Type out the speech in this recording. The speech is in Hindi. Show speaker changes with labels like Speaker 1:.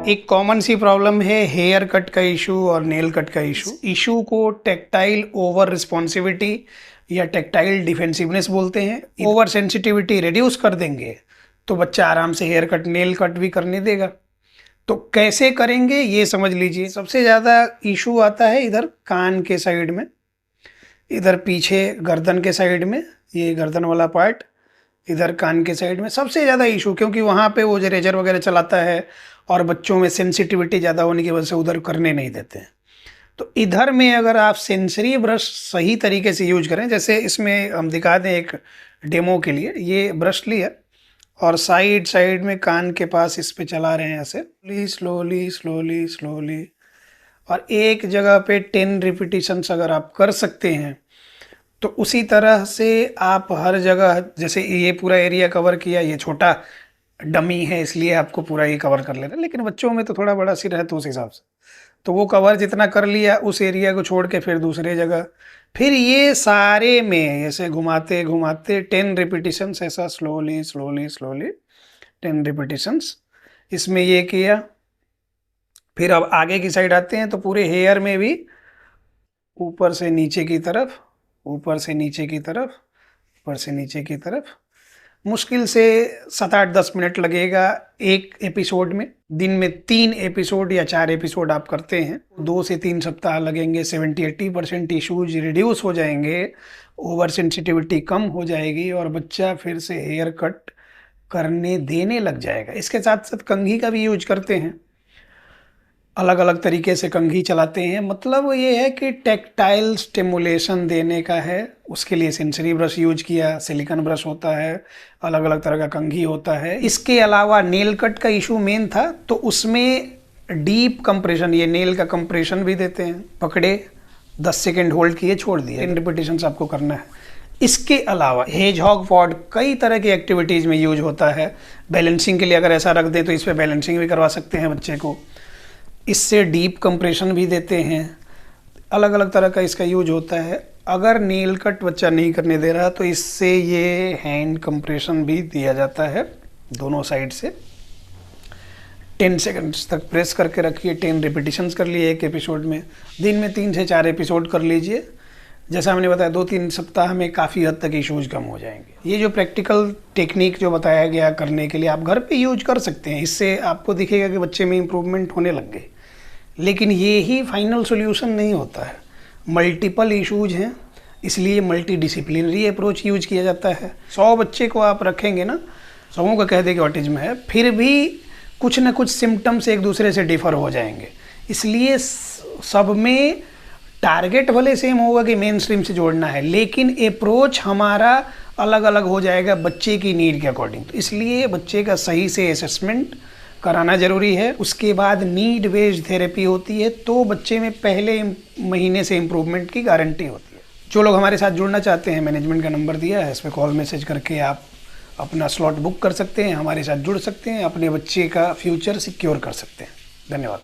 Speaker 1: एक कॉमन सी प्रॉब्लम है हेयर कट का इशू और नेल कट का इशू को टेक्टाइल ओवर रिस्पॉन्सिविटी या टेक्टाइल डिफेंसिवनेस बोलते हैं। ओवर सेंसिटिविटी रिड्यूस कर देंगे तो बच्चा आराम से हेयर कट नेल कट भी करने देगा। तो कैसे करेंगे ये समझ लीजिए। सबसे ज़्यादा इशू आता है इधर कान के साइड में, इधर पीछे गर्दन के साइड में, ये गर्दन वाला पार्ट, इधर कान के साइड में सबसे ज़्यादा इशू, क्योंकि वहाँ पे वो जो रेजर वगैरह चलाता है और बच्चों में सेंसिटिविटी ज़्यादा होने की वजह से उधर करने नहीं देते हैं। तो इधर में अगर आप सेंसरी ब्रश सही तरीके से यूज करें, जैसे इसमें हम दिखा दें एक डेमो के लिए, ये ब्रश लिया और साइड साइड में कान के पास इस पे चला रहे हैं ऐसे स्लोली स्लोली स्लोली, और एक जगह पे 10 रिपीटिशंस अगर आप कर सकते हैं तो उसी तरह से आप हर जगह, जैसे ये पूरा एरिया कवर किया, ये छोटा डमी है इसलिए आपको पूरा ये कवर कर लेना, लेकिन बच्चों में तो थोड़ा बड़ा सिर है तो उस हिसाब से तो वो कवर जितना कर लिया उस एरिया को छोड़ के फिर दूसरे जगह, फिर ये सारे में ऐसे घुमाते घुमाते 10 रिपीटिशंस ऐसा स्लोली स्लोली स्लोली 10 रिपीटिशंस इसमें ये किया। फिर अब आगे की साइड आते हैं तो पूरे हेयर में भी ऊपर से नीचे की तरफ, ऊपर से नीचे की तरफ, ऊपर से नीचे की तरफ, मुश्किल से 7-8-10 मिनट लगेगा एक एपिसोड में। दिन में 3 एपिसोड या 4 एपिसोड आप करते हैं, 2 से 3 सप्ताह लगेंगे, 70-80% इशूज रिड्यूस हो जाएंगे, ओवर सेंसिटिविटी कम हो जाएगी और बच्चा फिर से हेयर कट करने देने लग जाएगा। इसके साथ साथ कंघी का भी यूज करते हैं, अलग अलग तरीके से कंघी चलाते हैं। मतलब ये है कि टेक्टाइल स्टिमुलेशन देने का है, उसके लिए सेंसरी ब्रश यूज किया, सिलिकॉन ब्रश होता है, अलग अलग तरह का कंघी होता है। इसके अलावा नेल कट का इशू मेन था तो उसमें डीप कंप्रेशन, ये नेल का कंप्रेशन भी देते हैं, पकड़े 10 सेकेंड होल्ड किए छोड़ दिए, 10 रिपीटिशंस आपको करना है। इसके अलावा हेजहॉग पॉड कई तरह की एक्टिविटीज़ में यूज होता है। बैलेंसिंग के लिए अगर ऐसा रख दें तो इस पर बैलेंसिंग भी करवा सकते हैं बच्चे को, इससे डीप कंप्रेशन भी देते हैं, अलग अलग तरह का इसका यूज होता है। अगर नेल कट बच्चा नहीं करने दे रहा तो इससे ये हैंड कंप्रेशन भी दिया जाता है दोनों साइड से। 10 सेकंड्स तक प्रेस करके रखिए, 10 रिपीटिशंस कर लिए एक एपिसोड में। दिन में 3 से 4 एपिसोड कर लीजिए। जैसा हमने बताया 2-3 सप्ताह में काफ़ी हद तक इशूज कम हो जाएंगे। ये जो प्रैक्टिकल टेक्निक जो बताया गया करने के लिए आप घर पे यूज कर सकते हैं, इससे आपको दिखेगा कि बच्चे में इम्प्रूवमेंट होने लग गए। लेकिन ये ही फाइनल सॉल्यूशन नहीं होता है, मल्टीपल इशूज हैं, इसलिए मल्टी डिसिप्लिनरी अप्रोच यूज किया जाता है। 100 बच्चे को आप रखेंगे ना, 100 का कह दे कि ऑटिज्म है, फिर भी कुछ ना कुछ सिम्टम्स एक दूसरे से डिफर हो जाएंगे। इसलिए सब में टारगेट भले सेम होगा कि मेन स्ट्रीम से जोड़ना है, लेकिन अप्रोच हमारा अलग अलग हो जाएगा बच्चे की नीड के अकॉर्डिंग। तो इसलिए बच्चे का सही से असेसमेंट कराना ज़रूरी है। उसके बाद नीड बेस्ड थेरेपी होती है, तो बच्चे में पहले महीने से इम्प्रूवमेंट की गारंटी होती है। जो लोग हमारे साथ जुड़ना चाहते हैं, मैनेजमेंट का नंबर दिया है, इस पर कॉल मैसेज करके आप अपना स्लॉट बुक कर सकते हैं, हमारे साथ जुड़ सकते हैं, अपने बच्चे का फ्यूचर सिक्योर कर सकते हैं। धन्यवाद।